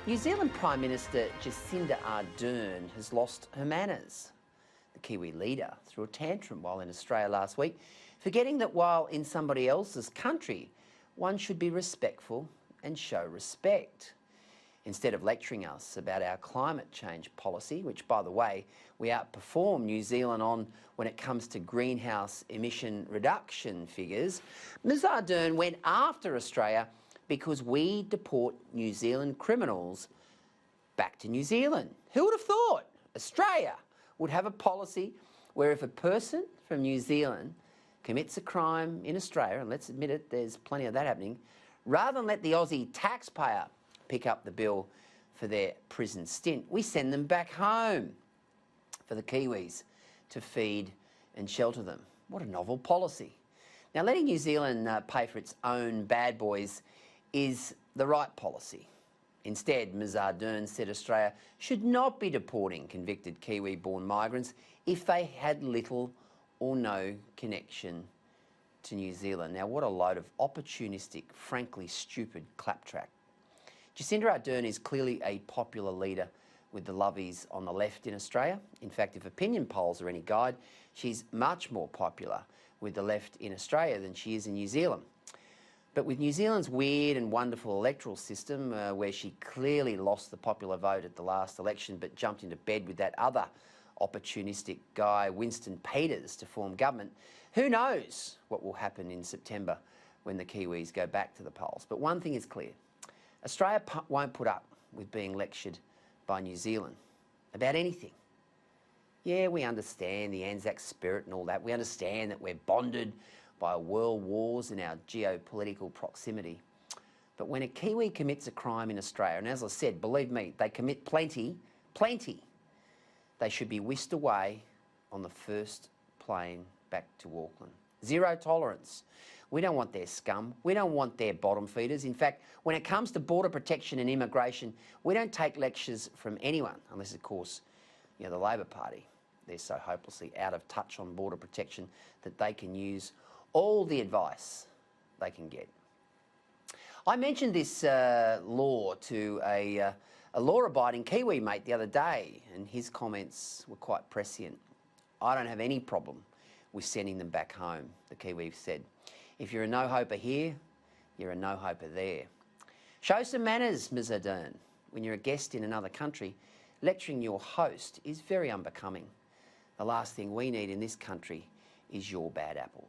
New Zealand Prime Minister Jacinda Ardern has lost her manners. The Kiwi leader threw a tantrum while in Australia last week, forgetting that while in somebody else's country, one should be respectful and show respect. Instead of lecturing us about our climate change policy, which, by the way, we outperform New Zealand on when it comes to greenhouse emission reduction figures, Ms Ardern went after Australia because we deport New Zealand criminals back to New Zealand. Who would have thought Australia would have a policy where if a person from New Zealand commits a crime in Australia, and let's admit it, there's plenty of that happening, rather than let the Aussie taxpayer pick up the bill for their prison stint, we send them back home for the Kiwis to feed and shelter them. What a novel policy. Now, letting New Zealand pay for its own bad boys is the right policy. Instead, Ms Ardern said Australia should not be deporting convicted Kiwi-born migrants if they had little or no connection to New Zealand. Now, what a load of opportunistic, frankly stupid claptrap. Jacinda Ardern is clearly a popular leader with the lovies on the left in Australia. In fact, if opinion polls are any guide, she's much more popular with the left in Australia than she is in New Zealand. But with New Zealand's weird and wonderful electoral system, where she clearly lost the popular vote at the last election but jumped into bed with that other opportunistic guy, Winston Peters, to form government, who knows what will happen in September when the Kiwis go back to the polls. But one thing is clear. Australia won't put up with being lectured by New Zealand about anything. Yeah, we understand the Anzac spirit and all that. We understand that we're bonded by world wars and our geopolitical proximity. But when a Kiwi commits a crime in Australia, and as I said, believe me, they commit plenty, they should be whisked away on the first plane back to Auckland. Zero tolerance. We don't want their scum. We don't want their bottom feeders. In fact, when it comes to border protection and immigration, we don't take lectures from anyone, unless, of course, you know, the Labor Party. They're so hopelessly out of touch on border protection that they can use all the advice they can get. I mentioned this law to a law-abiding Kiwi mate the other day, and his comments were quite prescient. I don't have any problem with sending them back home, the Kiwi said. If you're a no-hoper here, you're a no-hoper there. Show some manners, Ms Ardern. When you're a guest in another country, lecturing your host is very unbecoming. The last thing we need in this country is your bad apples.